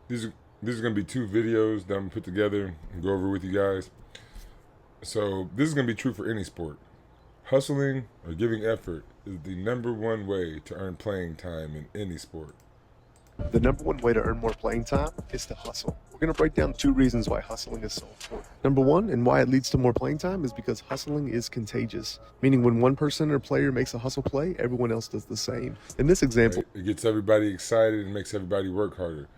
These are these are gonna be two videos that I'm gonna put together and go over with you guys. So this is gonna be true for any sport. Hustling or giving effort is the number one way to earn playing time in any sport. The number one way to earn more playing time is to hustle. We're going to break down 2 reasons why hustling is so important. Number one, and why it leads to more playing time, is because hustling is contagious. Meaning, when one person or player makes a hustle play, everyone else does the same. In this example, Right? It gets everybody excited and makes everybody work harder.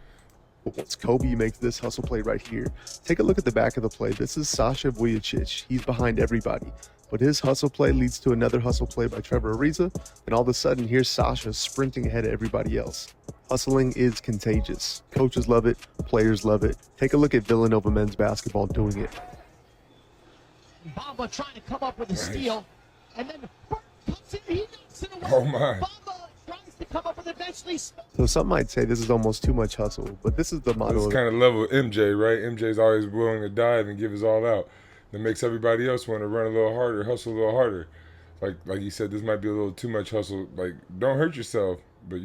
once Kobe makes this hustle play right here, take a look at the back of the play. This is Sasha Vujacic. He's behind everybody. But his hustle play leads to another hustle play by Trevor Ariza, and all of a sudden, here's Sasha sprinting ahead of everybody else. Hustling is contagious. Coaches love it, players love it. Take a look at Villanova men's basketball doing it. Bamba trying to come up with a steal, and then Burke comes in, he knocks it away. Oh my. Bamba tries to come up with eventually. So some might say this is almost too much hustle, but this is the motto This of kind of level of MJ, right? MJ's always willing to dive and give his all out. That makes everybody else want to run a little harder, hustle a little harder. Like you said, this might be a little too much hustle. Like, don't hurt yourself, but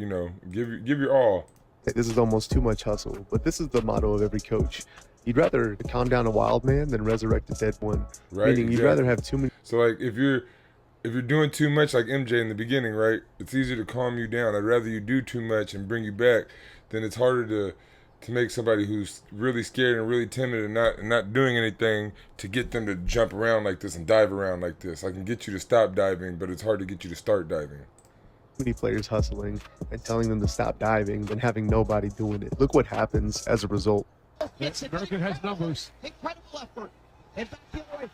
give your all. this is almost too much hustle, but this is the motto of every coach. You'd rather calm down a wild man than resurrect a dead one. Right? Meaning you'd rather have too many. So like if you're doing too much like MJ in the beginning, right? It's easier to calm you down. I'd rather you do too much and bring you back than it's harder to make somebody who's really scared and really timid and not doing anything to get them to jump around like this and dive around like this. I can get you to stop diving, but it's hard to get you to start diving. Many players hustling and telling them to stop diving than having nobody doing it. Look what happens as a result. American has numbers. Incredible effort. And back the other way.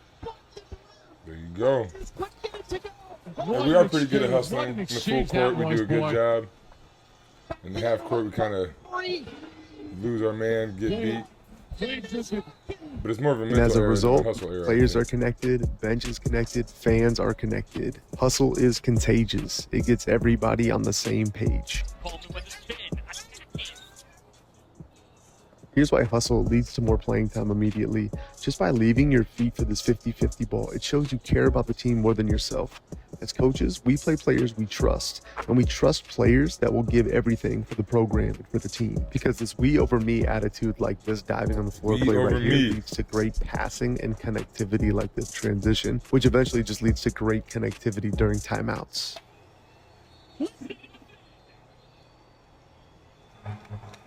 There you go. Just quick minute to go. And we are pretty good at hustling. In the full court, we do a good job. In the half court, we kind of lose our man, get beat. But it's more of a And mental as a error than result, hustle error. players are connected, bench is connected, fans are connected. Hustle is contagious. It gets everybody on the same page. Here's why hustle leads to more playing time immediately. Just by leaving your feet for this 50-50 ball, it shows you care about the team more than yourself. As coaches, we play players we trust, and we trust players that will give everything for the program and for the team. Because this we over me attitude, like this diving on the floor We play over right here, me. leads to great passing and connectivity like this transition, which eventually just leads to great connectivity during timeouts.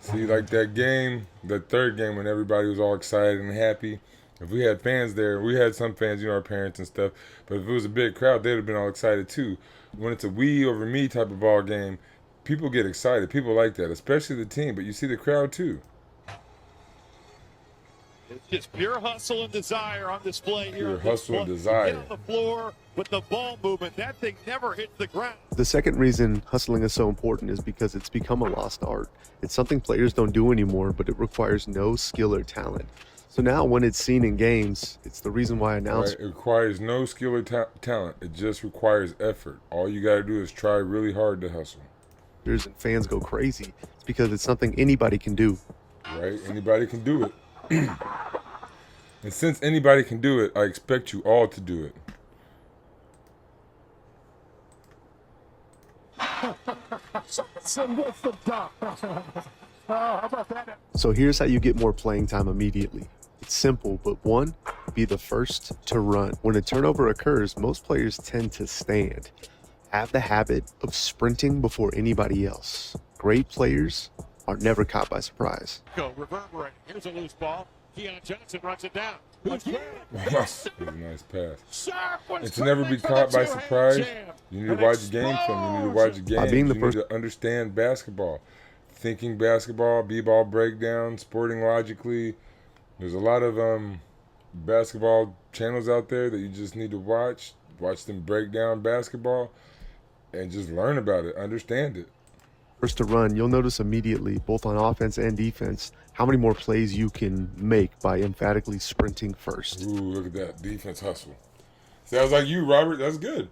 See, like that game, that third game when everybody was all excited and happy. If we had fans there, we had some fans, our parents and stuff. But if it was a big crowd, they'd have been all excited too. When it's a we over me type of ball game, people get excited. People like that, especially the team. But you see the crowd too. It's just pure hustle and desire on display here. Pure on this hustle and play. desire. Get on the floor with the ball movement. That thing never hits the ground. The second reason hustling is so important is because it's become a lost art. It's something players don't do anymore, but it requires no skill or talent. So now when it's seen in games, it's the reason why Right? announcers It requires no skill or talent. It just requires effort. All you got to do is try really hard to hustle. and fans go crazy. It's because it's something anybody can do. Right? Anybody can do it. And since anybody can do it, I expect you all to do it. So here's how you get more playing time immediately. It's simple, but one, be the first to run. When a turnover occurs, most players tend to stand. Have the habit of sprinting before anybody else. Great players are never caught by surprise. Go reverberate. Here's a loose ball. Keon Johnson runs it down. That was a nice pass. Sharp one. And to never be caught by surprise, you need to watch game film. You need to watch games. By being the You first- need to understand basketball. Thinking basketball, b-ball breakdown, sporting logically. There's a lot of basketball channels out there that you just need to watch. Watch them break down basketball and just learn about it, understand it. First to run, you'll notice immediately, both on offense and defense, how many more plays you can make by emphatically sprinting first. Ooh, look at that. Defense hustle. Sounds like you, Robert. That's good.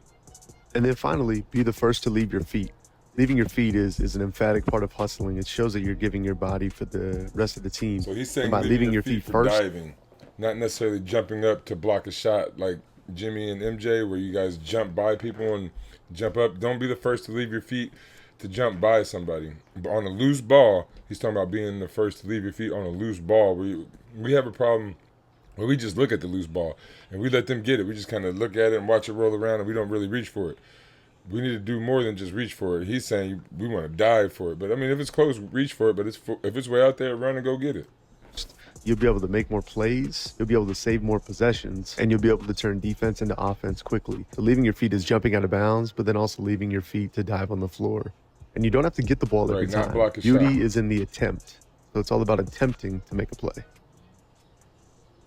And then finally, be the first to leave your feet. Leaving your feet is an emphatic part of hustling. It shows that you're giving your body for the rest of the team. So he's saying And by leaving your feet for first, diving, not necessarily jumping up to block a shot like Jimmy and MJ, where you guys jump by people and jump up. Don't be the first to leave your feet. to jump by somebody. But on a loose ball, he's talking about being the first to leave your feet on a loose ball. We have a problem where we just look at the loose ball and we let them get it. We just kind of look at it and watch it roll around, and we don't really reach for it. We need to do more than just reach for it. He's saying we want to dive for it. But I mean, if it's close, reach for it. But if it's way out there, run and go get it. You'll be able to make more plays, you'll be able to save more possessions, and you'll be able to turn defense into offense quickly. So leaving your feet is jumping out of bounds, but then also leaving your feet to dive on the floor. And you don't have to get the ball every Right, not time. block a Beauty shot. is in the attempt. So it's all about attempting to make a play.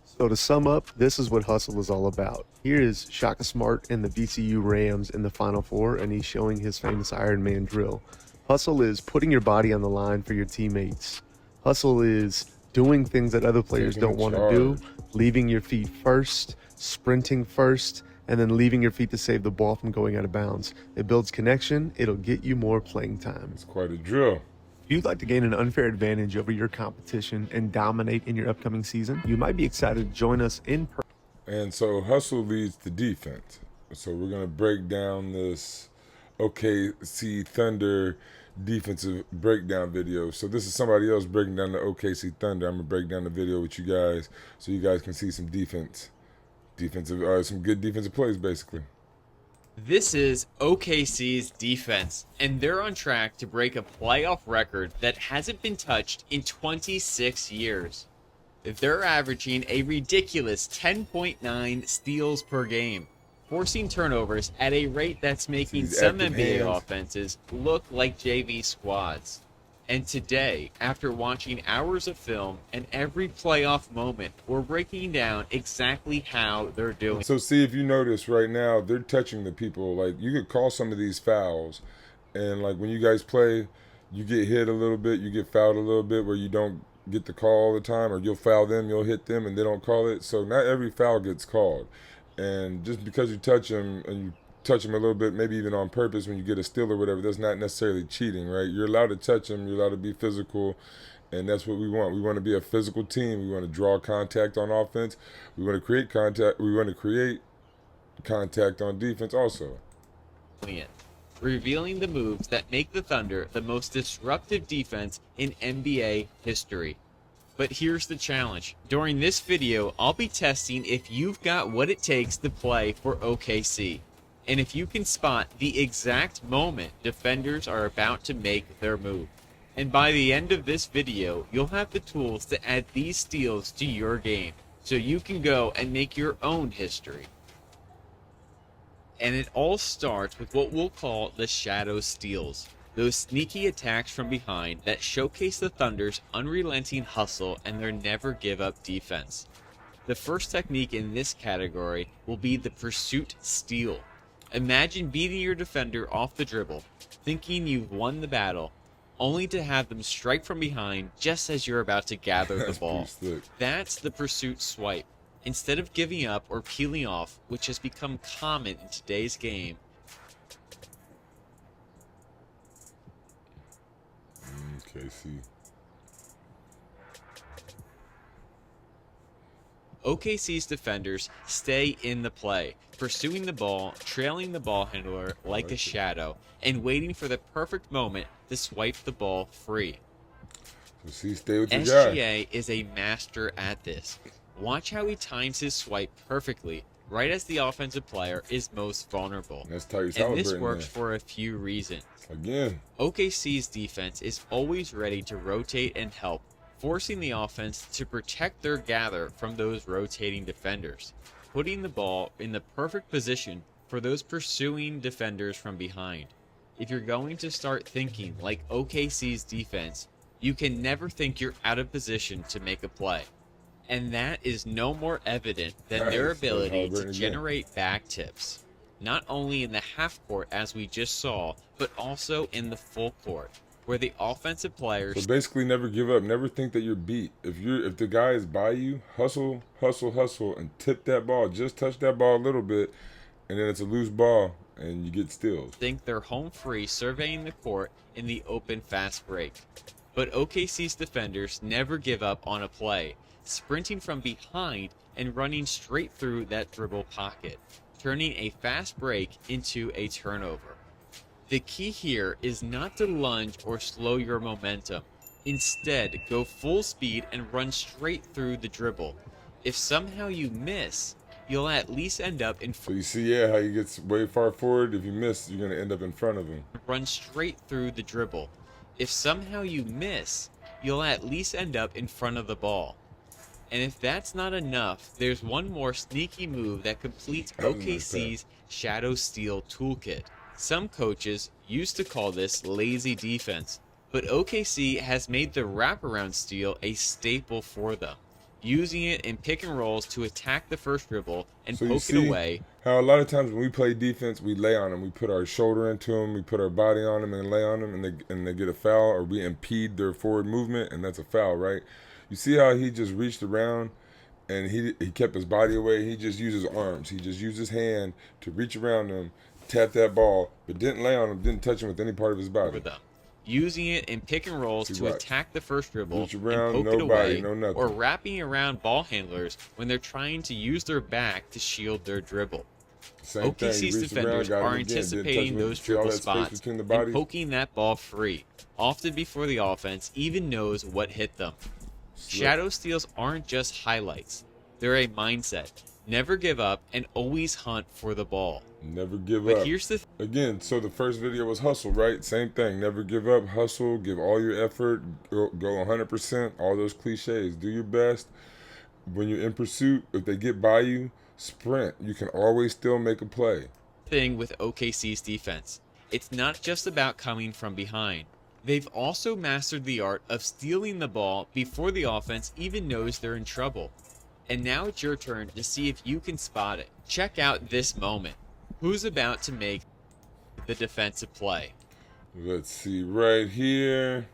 So to sum up, this is what hustle is all about. Here is Shaka Smart and the VCU Rams in the Final Four, and he's showing his famous Iron Man drill. Hustle is putting your body on the line for your teammates. Hustle is doing things that other players Taking don't want to charge. do, leaving your feet first, sprinting first, and then leaving your feet to save the ball from going out of bounds. It builds connection. It'll get you more playing time. It's quite a drill. If you'd like to gain an unfair advantage over your competition and dominate in your upcoming season, you might be excited to join us in person. And so hustle leads to defense. So we're going to break down this OKC Thunder defensive breakdown video. So this is somebody else breaking down the OKC Thunder. I'm going to break down the video with you guys so you guys can see some some good defensive plays basically. This is OKC's defense, and they're on track to break a playoff record that hasn't been touched in 26 years. They're averaging a ridiculous 10.9 steals per game, forcing turnovers at a rate that's making These some active NBA hands. offenses look like JV squads. And today, after watching hours of film and every playoff moment, we're breaking down exactly how they're doing. So see, if you notice right now, they're touching the people. Like, you could call some of these fouls, and like when you guys play, you get hit a little bit, you get fouled a little bit where you don't get the call all the time, or you'll foul them, you'll hit them, and they don't call it. So not every foul gets called. And just because you touch them and you touch them a little bit, maybe even on purpose when you get a steal or whatever, that's not necessarily cheating, right? You're allowed to touch them, you're allowed to be physical, and that's what we want. We want to be a physical team. We want to draw contact on offense. We want to create contact. We want to create contact on defense also. Revealing the moves that make the Thunder the most disruptive defense in NBA history. But here's the challenge. During this video, I'll be testing if you've got what it takes to play for OKC, and if you can spot the exact moment defenders are about to make their move. And by the end of this video, you'll have the tools to add these steals to your game, so you can go and make your own history. And it all starts with what we'll call the shadow steals. Those sneaky attacks from behind that showcase the Thunder's unrelenting hustle and their never give up defense. The first technique in this category will be the pursuit steal. Imagine beating your defender off the dribble, thinking you've won the battle, only to have them strike from behind just as you're about to gather the That's ball. pretty slick. That's the pursuit swipe. Instead of giving up or peeling off, which has become common in today's game, KC. OKC's defenders stay in the play, pursuing the ball, trailing the ball handler like a shadow, and waiting for the perfect moment to swipe the ball free. So see, stay with your guy. SGA is a master at this. Watch how he times his swipe perfectly, right as the offensive player is most vulnerable. That's Tyrese And this Halliburton works there. for a few reasons. Again, OKC's defense is always ready to rotate and help, forcing the offense to protect their gather from those rotating defenders, putting the ball in the perfect position for those pursuing defenders from behind. If you're going to start thinking like OKC's defense, you can never think you're out of position to make a play. And that is no more evident than their Nice. ability to Halliburton again. generate back tips. Not only in the half court as we just saw, but also in the full court, where the offensive players so basically never give up. Never think that you're beat. If the guy is by you, hustle, and tip that ball. Just touch that ball a little bit, and then it's a loose ball, and you get steals. think they're home free surveying the court in the open fast break. But OKC's defenders never give up on a play, sprinting from behind and running straight through that dribble pocket, turning a fast break into a turnover. The key here is not to lunge or slow your momentum. Instead, go full speed and run straight through the dribble. If somehow you miss, you'll at least end up in So you see, yeah, how he gets way far forward. If you miss, you're gonna end up in front of him. run straight through the dribble. If somehow you miss, you'll at least end up in front of the ball. And if that's not enough, there's one more sneaky move that completes That was a nice OKC's Shadow Steel toolkit. Some coaches used to call this lazy defense, but OKC has made the wraparound steal a staple for them, using it in pick and rolls to attack the first dribble and So you poke see it away. how a lot of times when we play defense, we lay on them. We put our shoulder into them, we put our body on them, and lay on them, and they get a foul, or we impede their forward movement, and that's a foul, right? You see how he just reached around, and he kept his body away. He just used his arms. He just used his hand to reach around them, tap that ball, but didn't lay on him, didn't touch him with any part of his body. Over them, using it in pick and rolls See, to watch. attack the first dribble Reach around, and poke it no away, body, no nothing. or wrapping around ball handlers when they're trying to use their back to shield their dribble. Same thing. He OKC's reached defenders around, got are him again, didn't touch anticipating him. those See all dribble that space spots between the and bodies? poking that ball free, often before the offense even knows what hit them. Shadow steals aren't just highlights, they're a mindset. Never give up and always hunt for the ball. Never give But up. here's the Again, so the first video was hustle, right? Same thing. Never give up. Hustle. Give all your effort. Go 100%. All those cliches. Do your best. When you're in pursuit, if they get by you, sprint. You can always still make a play. thing with OKC's defense. It's not just about coming from behind. They've also mastered the art of stealing the ball before the offense even knows they're in trouble. And now it's your turn to see if you can spot it. Check out this moment. Who's about to make the defensive play? Let's see. Right here,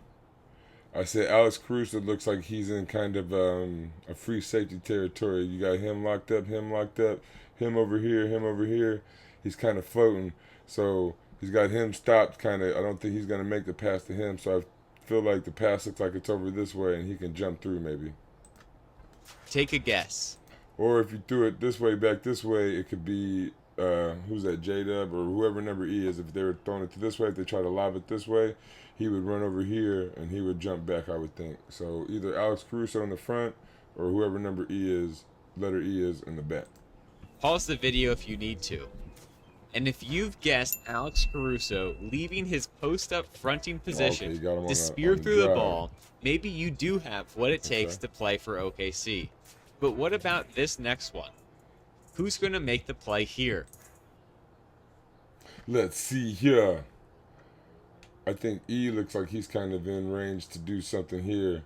I said Alex Caruso looks like he's in kind of a free safety territory. You got him locked up, him over here, him over here. He's kind of floating. So he's got him stopped kind of. I don't think he's going to make the pass to him. So I feel like the pass looks like it's over this way and he can jump through maybe. Take a guess. Or if you threw it this way, back this way, it could be, who's that, J-Dub or whoever number E is. If they were throwing it to this way, if they try to lob it this way, he would run over here and he would jump back, I would think. So either Alex Caruso in the front or whoever number E is, letter E is in the back. Pause the video if you need to. And if you've guessed Alex Caruso leaving his post-up fronting position you got him on to the- spear on the through the drive. ball, maybe you do have what it takes to play for OKC. But what about this next one? Who's going to make the play here? Let's see here. I think E looks like he's kind of in range to do something here.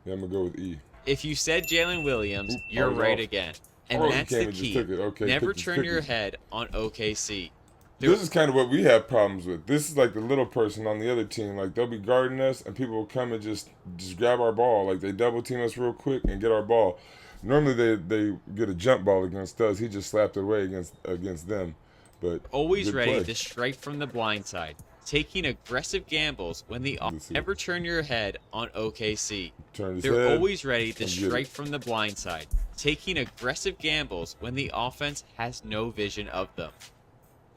Yeah, I'm going to go with E. If you said Jalen Williams, Oop, you're I was right off. again. And Oh, he that's came the and just key. took it. Okay, Never took the turn your stickers. head on OKC. This is kind of what we have problems with. This is like the little person on the other team. Like they'll be guarding us, and people will come and just grab our ball. Like they double team us real quick and get our ball. Normally they get a jump ball against us. He just slapped it away against them. But Always good ready play. to strike from the blind side, taking aggressive gambles when the Let's see. never turn your head on OKC. Turn his They're head. always ready to and get it. strike from the blind side, taking aggressive gambles when the offense has no vision of them.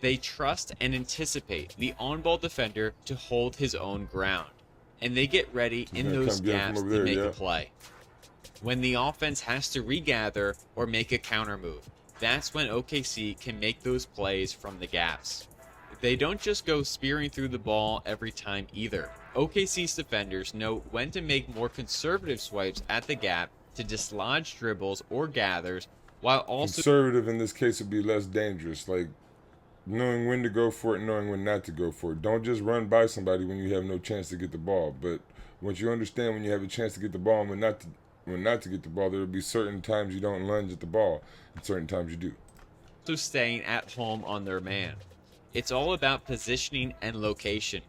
They trust and anticipate the on-ball defender to hold his own ground, and they get ready in gonna those come get him from gaps over to there, make yeah. a play. When the offense has to regather or make a counter move, that's when OKC can make those plays from the gaps. They don't just go spearing through the ball every time either. OKC's defenders know when to make more conservative swipes at the gap to dislodge dribbles or gathers, while also Conservative in this case would be less dangerous. Like knowing when to go for it, knowing when not to go for it. Don't just run by somebody when you have no chance to get the ball. But once you understand when you have a chance to get the ball and when not to get the ball, there will be certain times you don't lunge at the ball and certain times you do. staying at home on their man. It's all about positioning and location.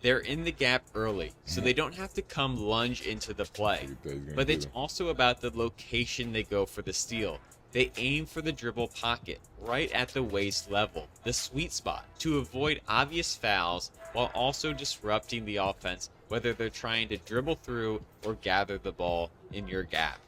They're in the gap early, so they don't have to come lunge into the play. But it's also about the location they go for the steal. They aim for the dribble pocket, right at the waist level, the sweet spot, to avoid obvious fouls while also disrupting the offense, whether they're trying to dribble through or gather the ball in your gap.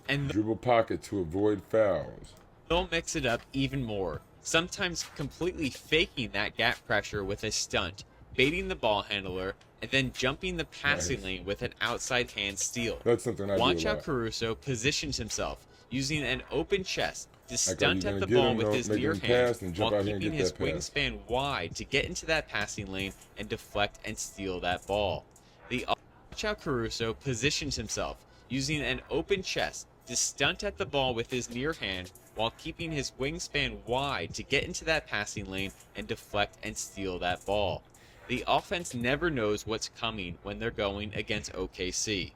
And Dribble pocket to avoid fouls. they'll mix it up even more, sometimes completely faking that gap pressure with a stunt, baiting the ball handler, and then jumping the passing lane with an outside hand steal. That's something I Watch do a how lot. Caruso positions himself, using an open chest to Like, are you stunt gonna at the get ball him? with No, his make near him hand pass and jump while out here and keeping get his that pass. wingspan wide to get into that passing lane and deflect and steal that ball. Watch how Caruso positions himself, using an open chest to stunt at the ball with his near hand while keeping his wingspan wide to get into that passing lane and deflect and steal that ball. The offense never knows what's coming when they're going against OKC.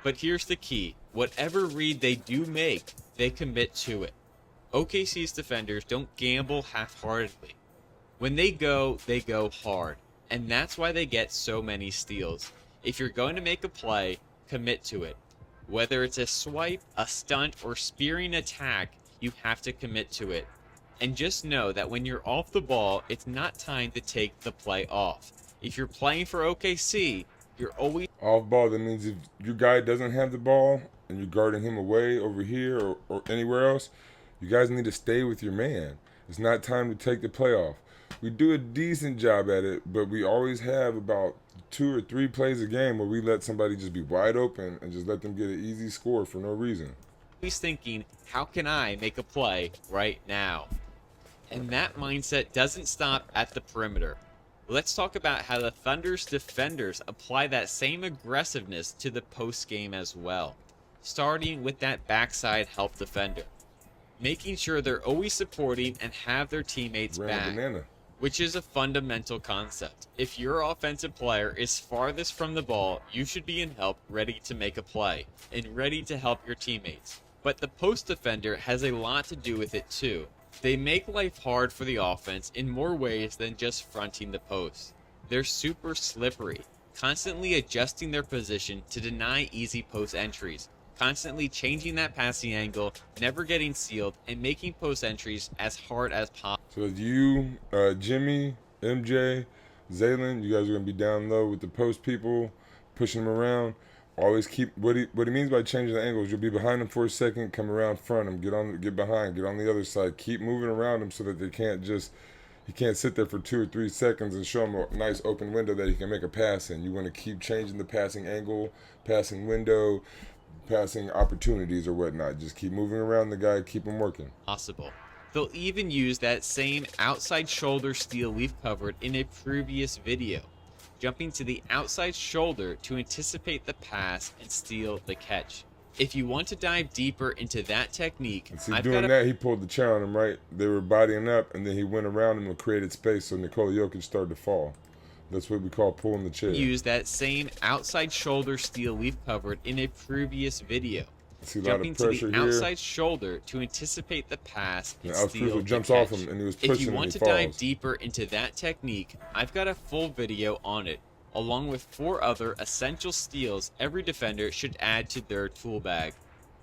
But here's the key. Whatever read they do make, they commit to it. OKC's defenders don't gamble half-heartedly. When they go hard. And that's why they get so many steals. If you're going to make a play, commit to it. Whether it's a swipe, a stunt, or spearing attack, you have to commit to it. And just know that when you're off the ball, it's not time to take the play off. If you're playing for OKC, you're always Off ball, that means if your guy doesn't have the ball and you're guarding him away over here or anywhere else, you guys need to stay with your man. It's not time to take the play off. We do a decent job at it, but we always have about 2 or 3 plays a game where we let somebody just be wide open and just let them get an easy score for no reason. thinking, how can I make a play right now? And that mindset doesn't stop at the perimeter. Let's talk about how the Thunder's defenders apply that same aggressiveness to the post game as well. Starting with that backside help defender. Making sure they're always supporting and have their teammates Ran a back. banana. Which is a fundamental concept. If your offensive player is farthest from the ball, you should be in help, ready to make a play, and ready to help your teammates. But the post defender has a lot to do with it too. They make life hard for the offense in more ways than just fronting the post. They're super slippery, constantly adjusting their position to deny easy post entries, constantly changing that passing angle, never getting sealed, and making post entries as hard as possible. So you, Jimmy, MJ, Zaylin, you guys are gonna be down low with the post people, pushing them around. Always keep what he means by changing the angles. You'll be behind them for a second, come around front them, get behind, get on the other side, keep moving around them so that he can't sit there for 2 or 3 seconds and show him a nice open window that he can make a pass in. You want to keep changing the passing angle, passing window, passing opportunities or whatnot. Just keep moving around the guy, keep him working. Possible. They'll even use that same outside shoulder steal we've covered in a previous video, jumping to the outside shoulder to anticipate the pass and steal the catch. If you want to dive deeper into that technique, And see, I've doing got that, he pulled the chair on him, right? They were bodying up, and then he went around him and created space, so Nikola Jokic started to fall. That's what we call pulling the chair. use that same outside shoulder steal we've covered in a previous video, See a lot jumping of to pressure the here. outside shoulder to anticipate the pass and And Alex steal Caruso the jumps catch. off him, and he was If pushing you him, want and to he dive falls. deeper into that technique, I've got a full video on it, along with 4 other essential steals every defender should add to their tool bag.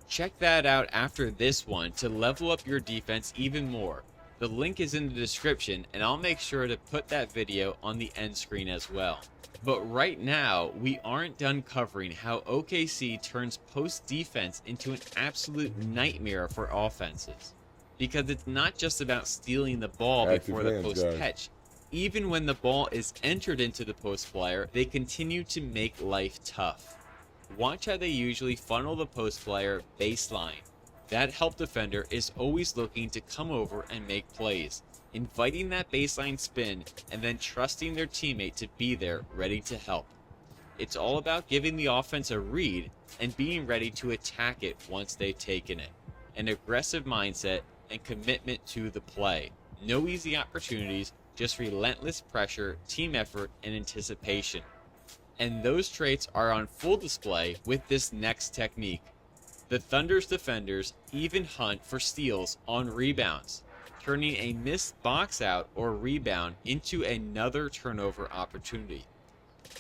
Check that out after this one to level up your defense even more. The link is in the description, and I'll make sure to put that video on the end screen as well. But right now, we aren't done covering how OKC turns post defense into an absolute nightmare for offenses. Because it's not just about stealing the ball Active before the hands, post guys. catch. Even when the ball is entered into the post player, they continue to make life tough. Watch how they usually funnel the post player baseline. That help defender is always looking to come over and make plays, inviting that baseline spin and then trusting their teammate to be there ready to help. It's all about giving the offense a read and being ready to attack it once they've taken it. An aggressive mindset and commitment to the play. No easy opportunities, just relentless pressure, team effort, and anticipation. And those traits are on full display with this next technique. The Thunder's defenders even hunt for steals on rebounds, turning a missed box out or rebound into another turnover opportunity.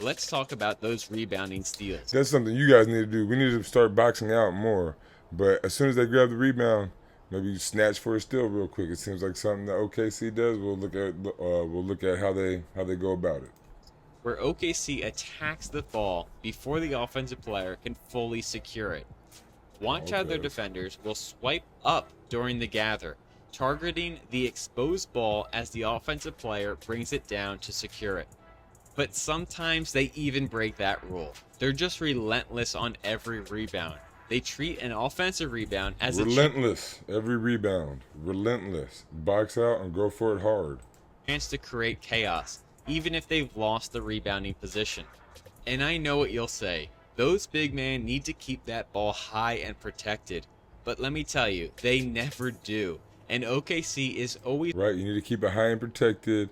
Let's talk about those rebounding steals. That's something you guys need to do. We need to start boxing out more. But as soon as they grab the rebound, maybe snatch for a steal real quick. It seems like something that OKC does. We'll look at how they go about it. Where OKC attacks the ball before the offensive player can fully secure it. Watch how their Okay. defenders will swipe up during the gather, targeting the exposed ball as the offensive player brings it down to secure it. But sometimes they even break that rule. They're just relentless on every rebound. They treat an offensive rebound as relentless. Every rebound. Relentless. Box out and go for it hard. chance to create chaos, even if they've lost the rebounding position. And I know what you'll say. Those big men need to keep that ball high and protected. But let me tell you, they never do. And OKC is always Right, you need to keep it high and protected.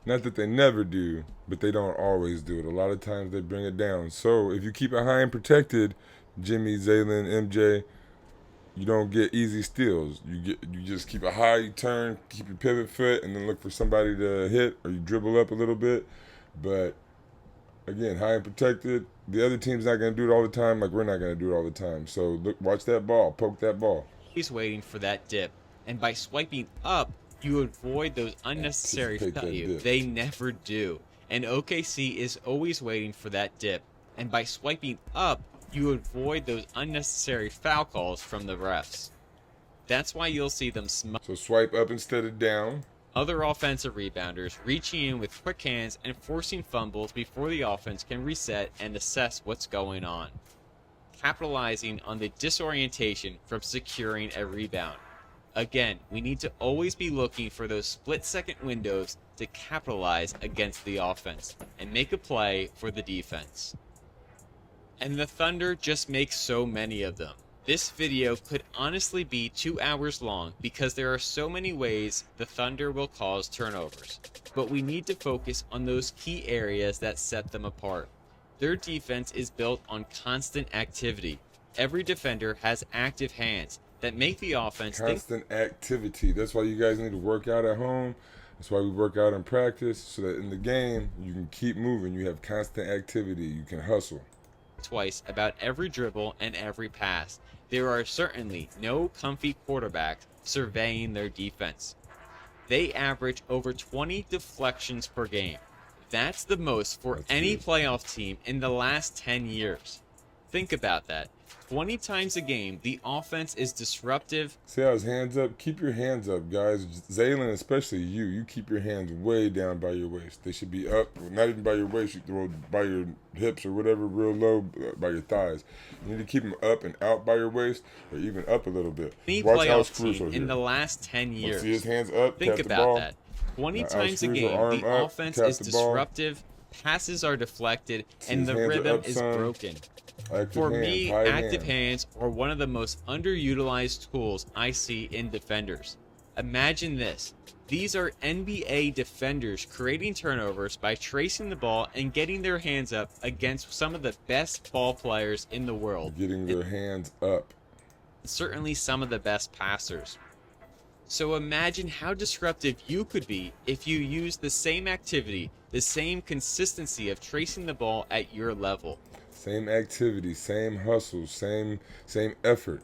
Not that they never do, but they don't always do it. A lot of times they bring it down. So if you keep it high and protected, Jimmy, Zaylin, MJ, you don't get easy steals. You just keep it high, you turn, keep your pivot foot, and then look for somebody to hit, or you dribble up a little bit. But again, high and protected. The other team's not going to do it all the time, like we're not going to do it all the time. So look, watch that ball, poke that ball. waiting for that dip. And by swiping up, you avoid those unnecessary Anticipate that value. dip. They never do. And OKC is always waiting for that dip. And by swiping up, you avoid those unnecessary foul calls from the refs. That's why you'll see them smother So swipe up instead of down. other offensive rebounders, reaching in with quick hands and forcing fumbles before the offense can reset and assess what's going on, capitalizing on the disorientation from securing a rebound. Again, we need to always be looking for those split-second windows to capitalize against the offense and make a play for the defense. And the Thunder just make so many of them. This video could honestly be 2 hours long because there are so many ways the Thunder will cause turnovers. But we need to focus on those key areas that set them apart. Their defense is built on constant activity. Every defender has active hands that make the offense think Constant activity. That's why you guys need to work out at home. That's why we work out in practice, so that in the game you can keep moving. You have constant activity. You can hustle. twice about every dribble and every pass. There are certainly no comfy quarterbacks surveying their defense. They average over 20 deflections per game. That's the most for That's any good. playoff team in the last 10 years. Think about that. 20 times a game, the offense is disruptive. See how his hands up? Keep your hands up, guys. Zaylin, especially you. You keep your hands way down by your waist. They should be up, not even by your waist. You throw by your hips or whatever, real low, by your thighs. You need to keep them up and out by your waist, or even up a little bit. Any Watch Alex playoff Caruso team here. in the last 10 years. See his hands up. Think tap the about ball. that. 20 Now, times a Alex Caruso, game, arm the up, offense tap is the ball. disruptive, passes are deflected, and his the hands are rhythm up, is son. broken. Active For hands, me, high active hands. hands are one of the most underutilized tools I see in defenders. Imagine this. These are NBA defenders creating turnovers by tracing the ball and getting their hands up against some of the best ball players in the world. Getting their hands up. Certainly some of the best passers. So imagine how disruptive you could be if you used the same activity, the same consistency of tracing the ball at your level. Same activity, same hustle, same effort.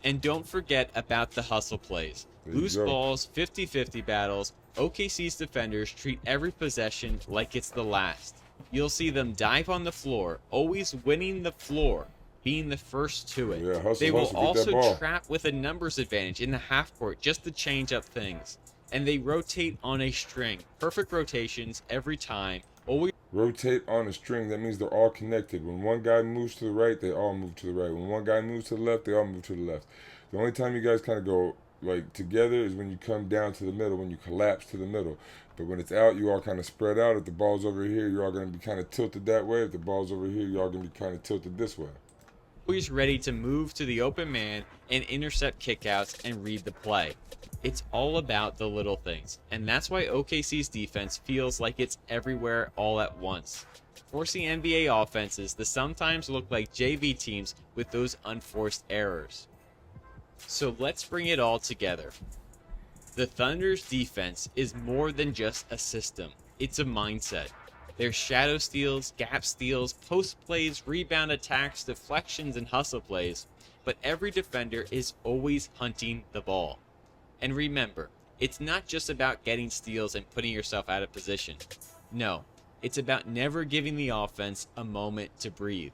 And don't forget about the hustle plays. There you Loose go. balls, 50-50 battles. OKC's defenders treat every possession like it's the last. You'll see them dive on the floor, always winning the floor, being the first to it. Yeah, hustle, They will hustle, get that also ball. trap with a numbers advantage in the half court just to change up things. And they rotate on a string. Perfect rotations every time. Always Rotate on a string. That means they're all connected. When one guy moves to the right, they all move to the right. When one guy moves to the left, they all move to the left. The only time you guys kind of go like together is when you come down to the middle, when you collapse to the middle. But when it's out, you all kind of spread out. If the ball's over here, you're all going to be kind of tilted that way. If the ball's over here, you're all going to be kind of tilted this way. ready to move to the open man and intercept kickouts and read the play. It's all about the little things, and that's why OKC's defense feels like it's everywhere all at once, forcing NBA offenses to sometimes look like JV teams with those unforced errors. So let's bring it all together. The Thunder's defense is more than just a system, it's a mindset. There's shadow steals, gap steals, post plays, rebound attacks, deflections, and hustle plays, but every defender is always hunting the ball. And remember, it's not just about getting steals and putting yourself out of position. No, it's about never giving the offense a moment to breathe.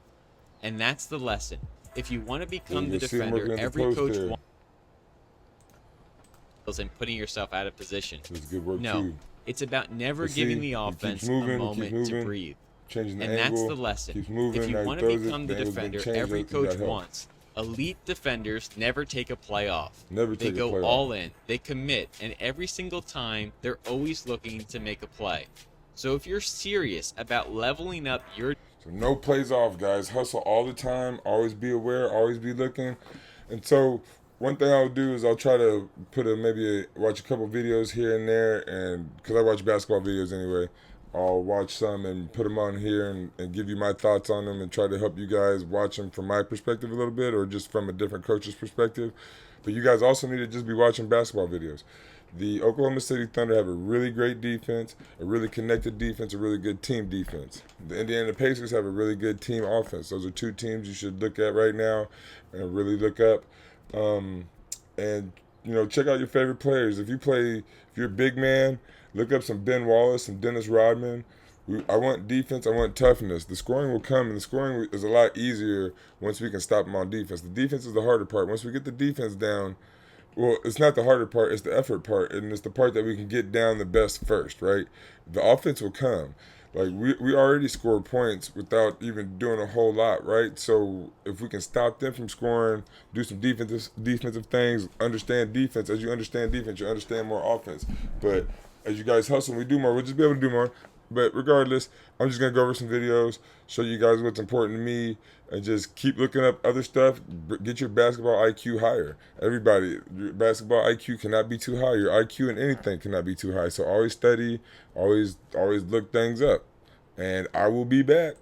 And that's the lesson. If you want to become the You see him defender working at the every post coach there. wants, and putting yourself out of position. It's good work No, too. it's about never But see, giving the he keeps offense moving, a he keeps moment to moving, breathe. Changing the And that's angle. the lesson. Keeps moving. If you now he want to throws it, become the angle's been defender changed, every he got coach help. wants, elite defenders never take a play off. Never They take a go play off. all in, they commit, and every single time they're always looking to make a play. So if you're serious about leveling up your So no plays off, guys. Hustle all the time. Always be aware. Always be looking. And so one thing I'll do is I'll try to put watch a couple videos here and there, and because I watch basketball videos anyway, I'll watch some and put them on here and give you my thoughts on them and try to help you guys watch them from my perspective a little bit or just from a different coach's perspective. But you guys also need to just be watching basketball videos. The Oklahoma City Thunder have a really great defense, a really connected defense, a really good team defense. The Indiana Pacers have a really good team offense. Those are two teams you should look at right now and really look up. And check out your favorite players. If you're a big man, look up some Ben Wallace, some Dennis Rodman. I want defense. I want toughness. The scoring will come, and the scoring is a lot easier once we can stop them on defense. The defense is the harder part. Once we get the defense down, well, it's not the harder part, it's the effort part, and it's the part that we can get down the best first, right? The offense will come. Like, we already scored points without even doing a whole lot, right? So if we can stop them from scoring, do some defensive things, understand defense. As you understand defense, you understand more offense. But as you guys hustle and we do more, we'll just be able to do more. But regardless, I'm just going to go over some videos, show you guys what's important to me, and just keep looking up other stuff. Get your basketball IQ higher. Everybody, your basketball IQ cannot be too high. Your IQ in anything cannot be too high. So always study, always look things up. And I will be back.